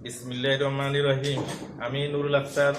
বিসমিল্লাহির রহমানির রহিম। আমি নুরুল আখতার,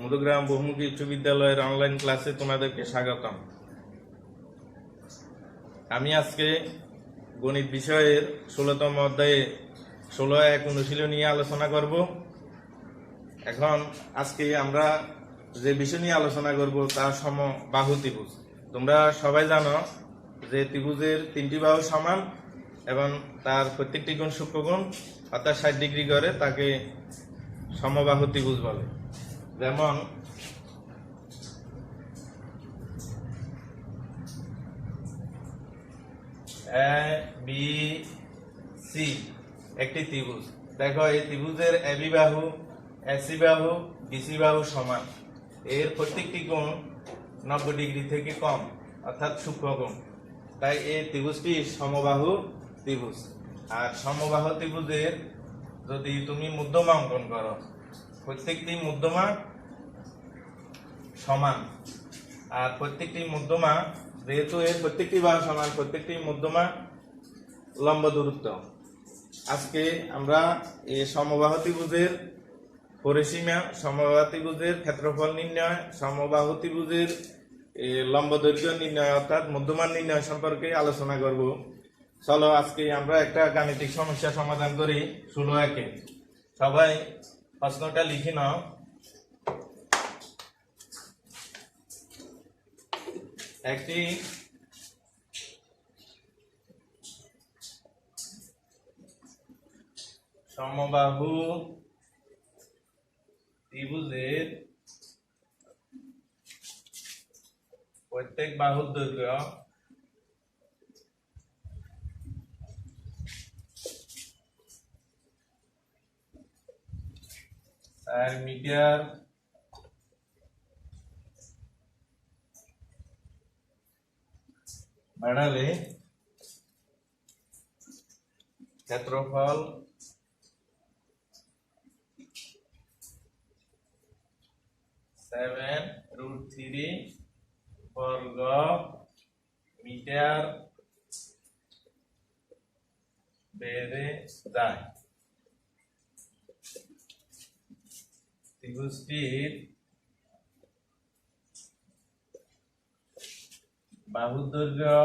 মধুগ্রাম বহুমুখী উচ্চ বিদ্যালয়ের অনলাইন ক্লাসে তোমাদেরকে স্বাগতম। আমি আজকে গণিত বিষয়ের 16তম অধ্যায়ে 16-1 অনুশীলন নিয়ে আলোচনা করব। এখন আজকে আমরা যে বিষয় নিয়ে আলোচনা করব তা সমবাহু ত্রিভুজ। তোমরা সবাই জানো যে ত্রিভুজের 3টি বাহু সমান এবং তার প্রত্যেকটি কোণ সূক্ষ্মকোণ অর্থাৎ 60 ডিগ্রি করে তাকে সমবাহু ত্রিভুজ বলে। যেমন এ বি সি একটি ত্রিভুজ। দেখো এই ত্রিভুজের এবি বাহু, এসি বাহু, বিসি বাহু সমান। এর প্রত্যেকটি কোণ 90 ডিগ্রি থেকে কম অর্থাৎ সূক্ষ্মকোণ। তাই এই ত্রিভুজটি সমবাহু ত্রিভুজ। আর সমবাহু ত্রিভুজের যদি তুমি মধ্যমা অঙ্কন করো, প্রত্যেকটি মধ্যমা সমান, আর প্রত্যেকটি মধ্যমা যেহেতু এর প্রত্যেকটি বাহু সমান, প্রত্যেকটি মধ্যমা লম্ব দূরত্ব। আজকে আমরা এই সমবাহু ত্রিভুজের পরিসীমা, সমবাহু ত্রিভুজের ক্ষেত্রফল নির্ণয়, সমবাহু ত্রিভুজের লম্ব দৈর্ঘ্য নির্ণয় অর্থাৎ মধ্যমান নির্ণয় সম্পর্কে আলোচনা করব। চলো আজকে আমরা একটা গাণিতিক সমস্যা সমাধান করি 16-1-এ। সবাই প্রশ্নটা লিখে নাও। একটি সমবাহু ত্রিভুজের প্রত্যেক বাহুর দৈর্ঘ্য 4 মিটার বাড়ালে ক্ষেত্রফল 7√3 বর্গ মিটার বেড়ে যায়। ত্রিভুজটির বাহুর দৈর্ঘ্য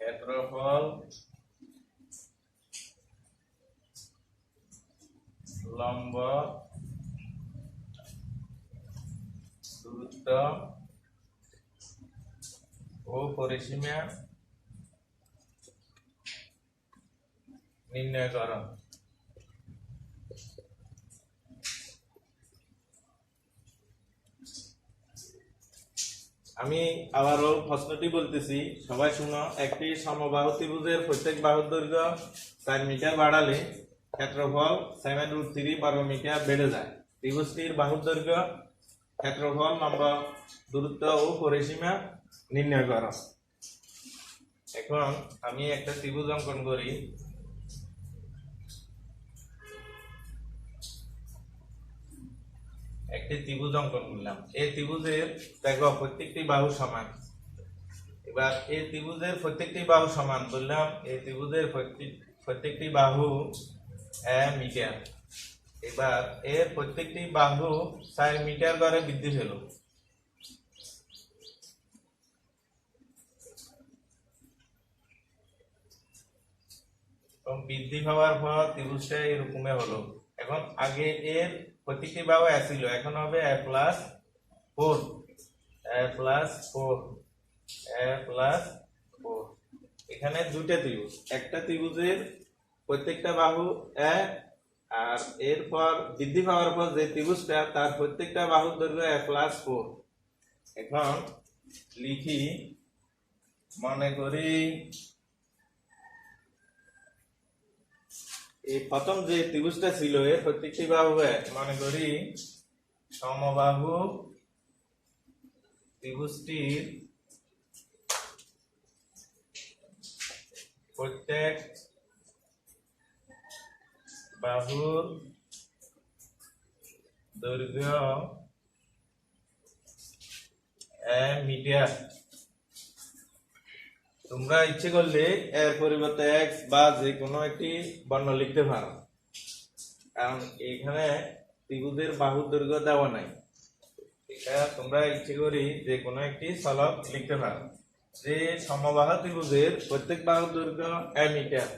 ক্ষেত্রফল লম্ব দূরত্ব ও পরিসীমা নির্ণয় করো। আমি আবারও প্রশ্নটি বলতেছি, সবাই শুনো। একটি সমবাহু ত্রিভুজের প্রত্যেক বাহুর দৈর্ঘ্য 4 মিটার বাড়ালে ক্ষেত্রফল 7√3 বর্গ মিটার বেড়ে যায়। ত্রিভুজটির বাহুর দৈর্ঘ্য, ক্ষেত্রফল, লম্ব দূরত্ব ও পরিসীমা নির্ণয় করো। এখন আমি একটা ত্রিভুজ অঙ্কন করি। একটি ত্রিভুজ অঙ্কন করলাম। এই ত্রিভুজের দেখো প্রত্যেকটি বাহু সমান। এবার এই ত্রিভুজের প্রত্যেকটি বাহু সমান বললাম। এই ত্রিভুজের প্রত্যেকটি বাহু 1 মিটার। এবার এর প্রত্যেকটি বাহু 4 মিটার করে বৃদ্ধি পেল। বৃদ্ধি হওয়ার পর ত্রিভুজটা এরকমে হলো। এখন আগে এর প্রত্যেকটি বাহু ছিল, এখন হবে a+4, a+4, a+4। এখানে দুইটা ত্রিভুজ, একটা ত্রিভুজের প্রত্যেকটা বাহু a, আর এরপর বৃদ্ধি পাওয়ার পর যে ত্রিভুজটা তার প্রত্যেকটা বাহুর দৈর্ঘ্য a+4। এখন লিখি, মনে করি এই প্রথম যে ত্রিভুজটা ছিল এর প্রত্যেকটি বাহু মনে করি সমবাহু ত্রিভুজটির প্রত্যেক বাহুর দৈর্ঘ্য 1 মিটার। তোমরা ইচ্ছে করলে এর পরিবর্তে এক্স বা যে কোনো একটি বর্ণ লিখতে পারো, কারণ এখানে ত্রিভুজের বাহুর দৈর্ঘ্য দেওয়া নাই। এটা তোমরা ইচ্ছে করি যে কোনো একটি চলক লিখতে পারো। যে সমবাহু ত্রিভুজের প্রত্যেক বাহুর দৈর্ঘ্য a মিটার,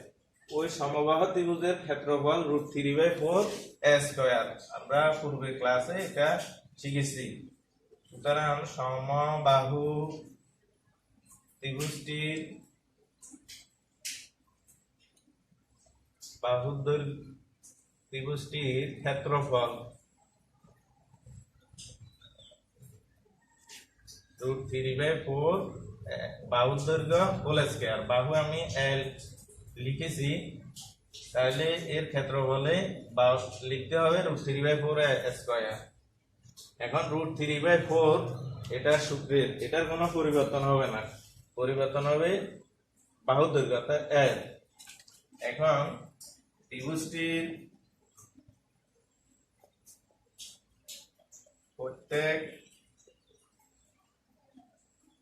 ওই সমবাহু ত্রিভুজের ক্ষেত্রফল √3/4 a স্কয়ার। আমরা পূর্বের ক্লাসে এটা শিখেছি। সুতরাং সমবাহু ত্রিভুজটির বাহুর দৈর্ঘ্য ত্রিভুজটির ক্ষেত্রফল √3/4 বাহুর দৈর্ঘ্য হোল স্কয়ার। বাহু আমি এল লিখেছি, তাহলে এর ক্ষেত্রফলে বাহু লিখতে হবে √3/4 স্কয়ার। এখন √3/4 এটা সূত্রের, এটার কোনো পরিবর্তন হবে না, পরিবর্তন হবে বাহুর দৈর্ঘ্য অর্থাৎ এল। এখন ত্রিভুজটির প্রত্যেক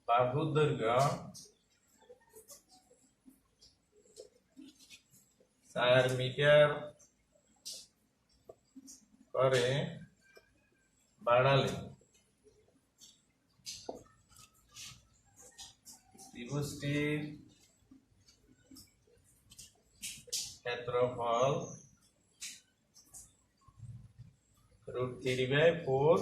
বাহুর দৈর্ঘ্য 4 মিটার করে বাড়ালে ত্রিভুজটির ক্ষেত্রফল √3/4।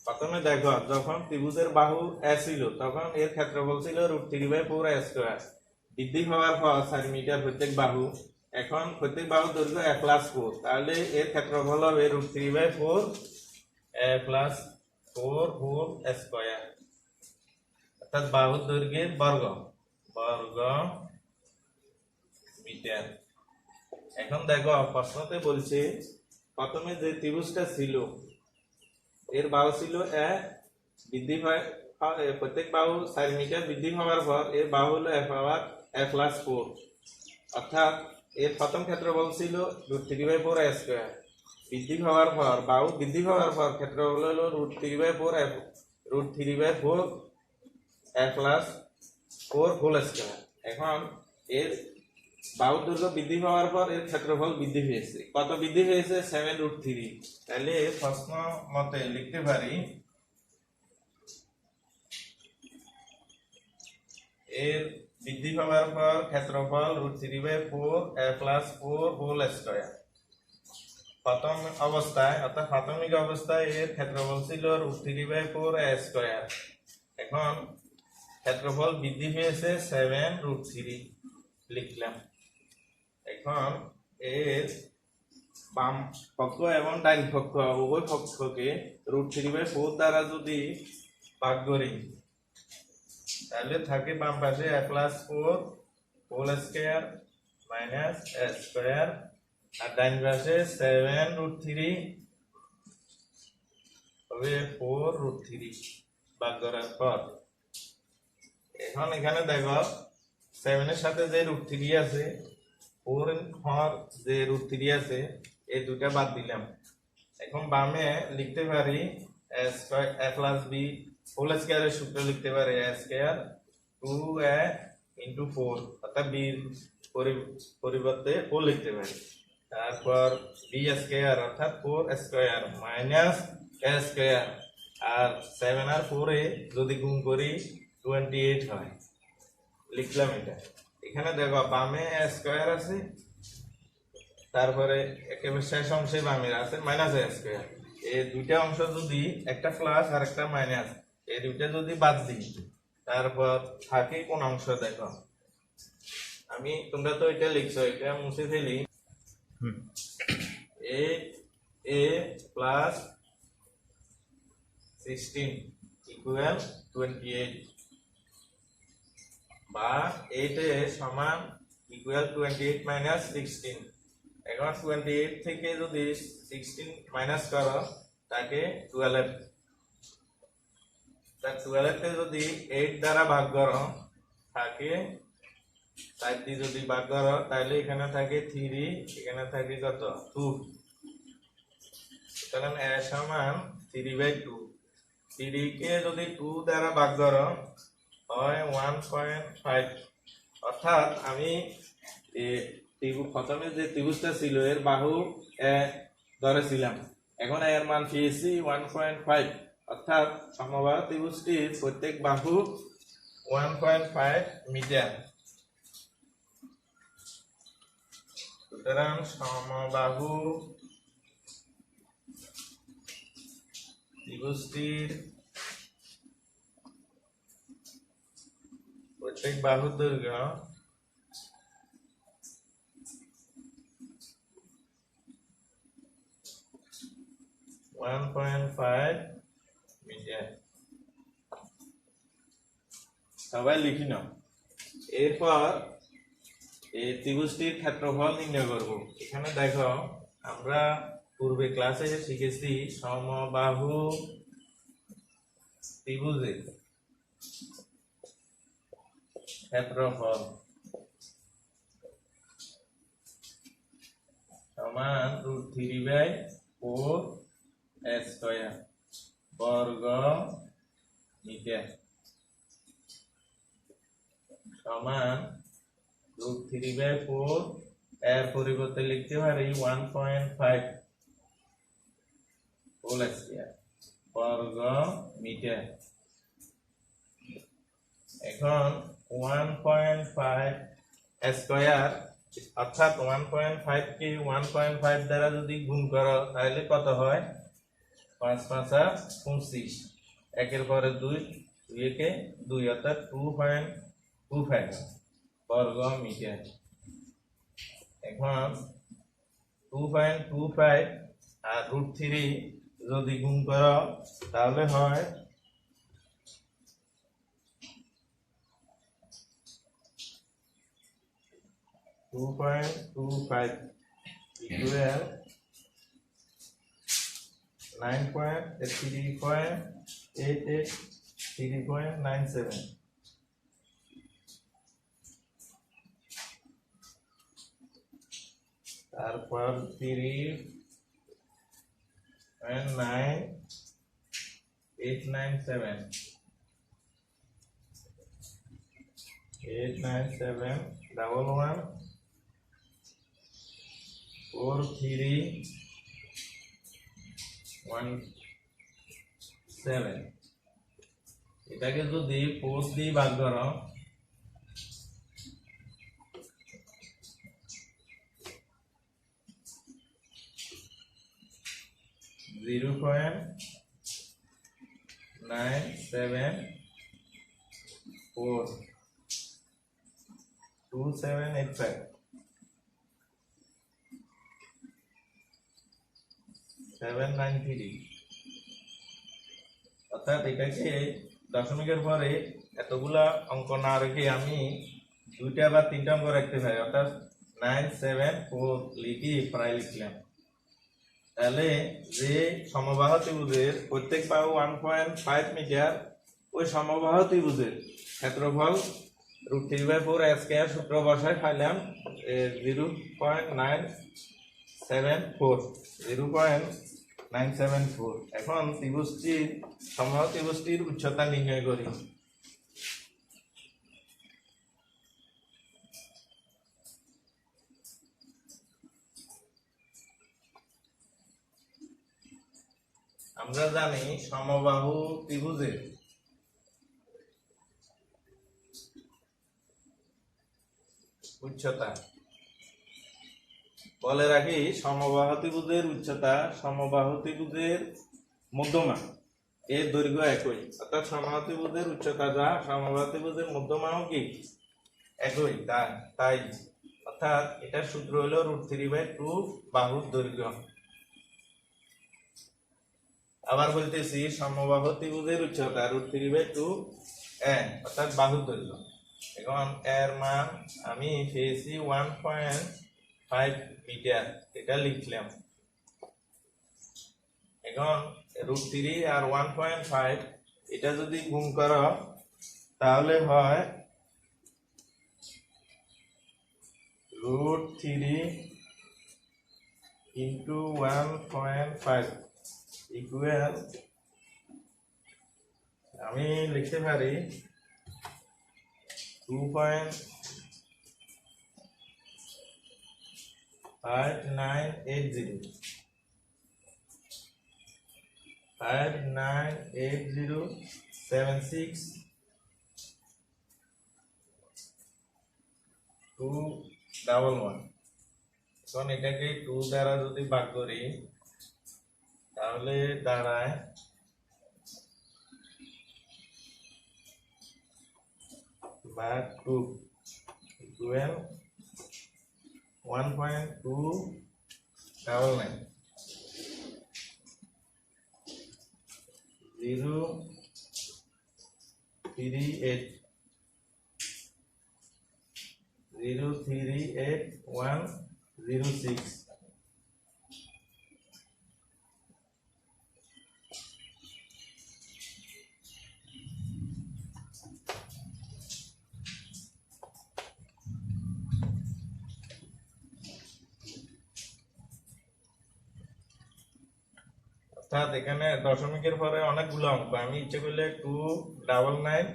প্রথমে দেখো, যখন ত্রিভুজের বাহু a ছিল তখন এর ক্ষেত্রফল ছিল √3/4 a স্কয়ার। বৃদ্ধি হওয়ার পর 4 মিটার প্রত্যেক বাহু, এখন প্রত্যেক বাহুর দৈর্ঘ্য a + 4, তাহলে এর ক্ষেত্রফল হবে √3/4 a + 4 হোল স্কয়ার, অর্থাৎ বাহুর দৈর্ঘ্যের বর্গ মিটার। এখন দেখো, প্রশ্নতে বলছে প্রথমে যে ত্রিভুজটা ছিল এর বাহু ছিল a, বৃদ্ধি হয় প্রত্যেক বাহু 4 মিটার, বৃদ্ধি হওয়ার পর এর বাহু হলো a + 4, অর্থাৎ এর প্রথম ক্ষেত্রফল ছিল √3/4 a স্কয়ার। বৃদ্ধি হওয়ার পর বাহু বৃদ্ধি হওয়ার পর ক্ষেত্রফল হলো √3/4 a + 4 হোল স্কয়ার। এখন এর বাহুর দৈর্ঘ্য বৃদ্ধি হওয়ার পর এর ক্ষেত্রফল বৃদ্ধি হয়েছে। কত বৃদ্ধি হয়েছে? 7√3। তাহলে প্রশ্ন মতে লিখতে পারি এর বৃদ্ধি হওয়ার পর ক্ষেত্রফল √3/4 a + 4 হোল স্কয়ার। প্রথম অবস্থায় অর্থাৎ প্রাথমিক অবস্থায় এর ক্ষেত্রফল ছিল √3/4 a স্কয়ার। এখন ক্ষেত্রফল বৃদ্ধি হয়েছে 7√3 লিখলাম। এখন এর বাম পক্ষ এবং ডান পক্ষ উভয় পক্ষকে √3/4 দ্বারা যদি ভাগ করি, তাহলে থাকে বাম পাশে a + 4 whole square minus a square, আর ডান পাশে 7√3 হবে 4√3 ভাগ করার পর। এখন এখানে দেখো 7 এর সাথে যে √3 আছে, 4 এর হর যে √3 আছে, এই দুটা বাদ দিলাম। এখন বামে লিখতে পারি a + b হোল স্কয়ারের সূত্র লিখতে পারি a স্কয়ার 2a * 4, অর্থাৎ b পরিবর্তে 4 লিখতে পারি। তারপর b স্কয়ার অর্থাৎ 4 স্কয়ার মাইনাস a স্কয়ার, আর 7 আর 4 এ যদি গুণ করি 28 হয়, লিখলাম এটা। এখানে দেখো বামে a স্কয়ার আছে, তারপরে একেবারে শেষ অংশে বামের আছে মাইনাস a স্কয়ার। এই দুইটা অংশ যদি একটা প্লাস আর একটা মাইনাস, এই দুইটা যদি বাদ দিই, তারপর থাকে কোন অংশ দেখো, তোমরা তো এটা লিখছো, এটা মুছে ফেলি। a + 16 = 28, বা 8 সমান = 28 - 16। এখন 28 থেকে যদি 16 মাইনাস করো তাকে 12, তার 12 কে যদি 8 দ্বারা ভাগ করো থাকে 4 দিয়ে যদি ভাগ করো, তাহলে এখানে থাকে 3, এখানে থাকে কত 2। সুতরাং a সমান 3/2। 3 কে যদি 2 দ্বারা ভাগ করো হয় 1.5। অর্থাৎ আমি প্রথমে যে ত্রিভুজটা ছিল এর বাহু ধরেছিলাম, এখন এর মান পেয়েছি 1.5, অর্থাৎ সমবাহু ত্রিভুজটির প্রত্যেক বাহু 1.5 মিটার। সুতরাং সমবাহু ত্রিভুজটির প্রত্যেক বাহুর দৈর্ঘ্য 1.5 মিটার। সবাই লিখি নাও। এরপর এই ত্রিভুজটির ক্ষেত্রফল নির্ণয় করব। এখানে দেখো, আমরা পূর্বে ক্লাসে শিখেছি সমবাহু ত্রিভুজের ক্ষেত্রফল সমান √3/4 স্কয়ার বর্গ মিটার সমান √3/4 এর পরিবর্তে লিখতে পারি 1.5 হোল স্কয়ার বর্গ মিটার। এখন 1.5 স্কয়ার অর্থাৎ 1.5 কে 1.5 দ্বারা যদি গুণ করো তাহলে কত হয়? 5 5 25, একের পরে 2, 2 একে 2, অর্থাৎ 2.25 বর্গ মিটার। এখন 2.25 আর √3 যদি গুণ করো তাহলে হয় 2.25 equal 3.97। তারপর 3.9897 double 1 4317। এটাকে যদি 4 দিয়ে ভাগ করো (0.974 2785 793)। অর্থাৎ এটাকে দশমিকের পরে এতগুলা অঙ্ক না রেখে আমি 2টা বা 3টা অঙ্ক রাখতে পারি, অর্থাৎ 974 লিখি প্রায় লিখলাম। তাহলে যে সমবাহু ত্রিভুজের প্রত্যেক বাহু 1.5 মিটার, ওই সমবাহু ত্রিভুজের ক্ষেত্রফল √3/4 স্কয়ার সূত্র বসায় পাইলাম 0.974। এখন ত্রিভুজটির সমবাহু ত্রিভুজটির উচ্চতা নির্ণয় করি। আমরা জানি সমবাহু ত্রিভুজের উচ্চতা, বলে রাখি সমবাহু ত্রিভুজের উচ্চতা সমবাহু ত্রিভুজের মধ্যমা এর দৈর্ঘ্য একই, অর্থাৎ সমবাহু ত্রিভুজের উচ্চতা যা সমবাহু ত্রিভুজের মধ্যমাও কি একই, তাই অর্থাৎ এটার সূত্র হলো √3/2 বাহুর দৈর্ঘ্য। আবার বলতেছি সমবাহু ত্রিভুজের উচ্চতা √3/2 অর্থাৎ বাহুর দৈর্ঘ্য। এখন এর মান আমি পেয়েছি 1.5 মিটার, এটা লিখলাম। এখন √3 আর 1.5 এটা যদি গুণ করো তাহলে হয় √3 into 1.5 ইকুয়াল, আমি লিখতে পারি 2.5980 598076 211 এখন এটাকে 2 দ্বারা যদি ভাগ করি তাহলে দাঁড়ায় ভাগ 2 ইকুয়াল 1.299 038 অর্থাৎ এখানে দশমিকের পরে অনেকগুলো অঙ্ক আমি ইচ্ছে করলে 299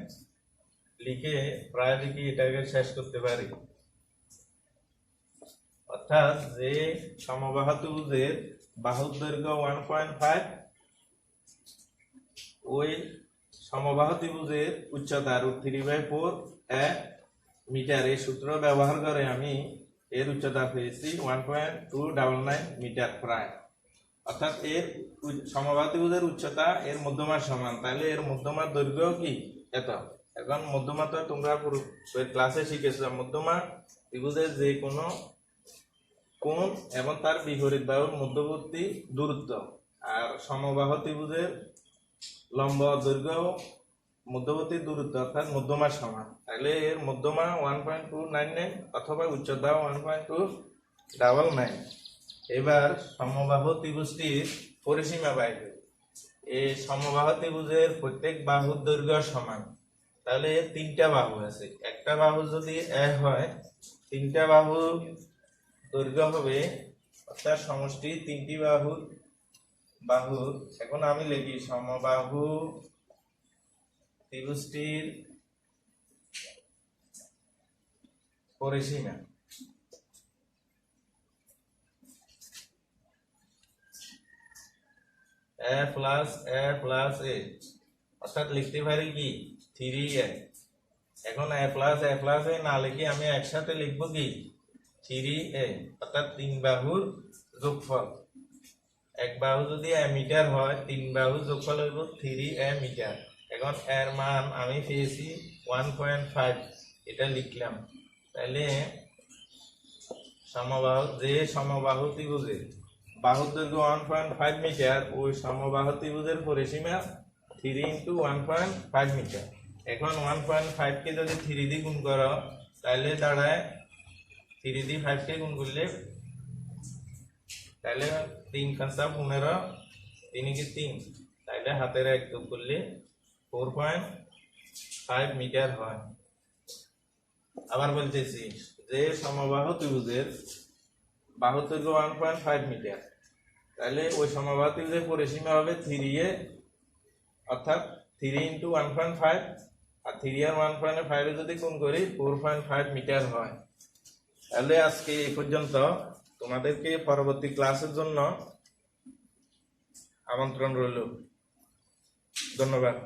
লিখে প্রায় লিখে এটাকে শেষ করতে পারি। অর্থাৎ যে সমবাহু ত্রিভুজের বাহুর দৈর্ঘ্য 1.5 ওই সমবাহু ত্রিভুজের উচ্চতা √3/4 মিটার এই সূত্র ব্যবহার করে আমি এর উচ্চতা পেয়েছি 1.299 মিটার প্রায়। অর্থাৎ এর সমবাহু ত্রিভুজের উচ্চতা এর মধ্যমার সমান, তাহলে এর মধ্যমার দৈর্ঘ্য কি এত। এখন মধ্যমা তো তোমরা পুরো ক্লাসে শিখেছো, মধ্যমা ত্রিভুজের যে কোনো কোণ এবং তার বিপরীত বাহুর মধ্যবর্তী দূরত্ব, আর সমবাহু ত্রিভুজের লম্ব দৈর্ঘ্য মধ্যবর্তী দূরত্ব অর্থাৎ মধ্যমার সমান। তাহলে এর মধ্যমা 1.299 অথবা উচ্চতা 1.299। এবার সমবাহু ত্রিভুজটির পরিসীমা বাইর করি। এই সমবাহু ত্রিভুজের প্রত্যেক বাহুর দৈর্ঘ্য সমান, তাহলে তিনটা বাহু আছে, একটা বাহু যদি এ হয় তিনটা বাহু দৈর্ঘ্য হবে অর্থাৎ সমষ্টি তিনটি বাহুর। এখন আমি লিখি সমবাহু ত্রিভুজটির পরিসীমা a প্লাস a অর্থাৎ লিখতে পারি কি 3a। এখন a প্লাস a না লিখে আমি একসাথে লিখবো কি 3a অর্থাৎ তিন বাহুর যোগফল। এক বাহু যদি a মিটার হয় তিন বাহুর যোগফল হইব 3a মিটার। এখন এর মান আমি পেয়েছি 1.5, এটা লিখলাম। তাহলে সমবাহু ত্রিভুজের বাহুর দৈর্ঘ্য 1.5 মিটার, ওই সমবাহু ত্রিভুজের পরিসীমা 3 × 1.5 মিটার। এখন 1.5 কে যদি 3 দিয়ে গুণ করো তাহলে দাঁড়ায় 3 দিয়ে 5 কে গুণ করলে তাহলে 3 × 5 = 15, 3 × 3 তাহলে হাতের 1 যোগ করলে 4.5 মিটার হয়। আবার বলতেছি যে সমবাহু ত্রিভুজের বাহুর দৈর্ঘ্য 1.5 মিটার, তাহলে ওই সমবাহু ত্রিভুজের পরিসীমা হবে 3a অর্থাৎ 3 × 1.5, আর 3 আর 1.5 যদি গুণ করি 4.5 মিটার হয়। তাহলে আজকে এই পর্যন্ত। তোমাদেরকে পরবর্তী ক্লাসের জন্য আমন্ত্রণ রইল। ধন্যবাদ।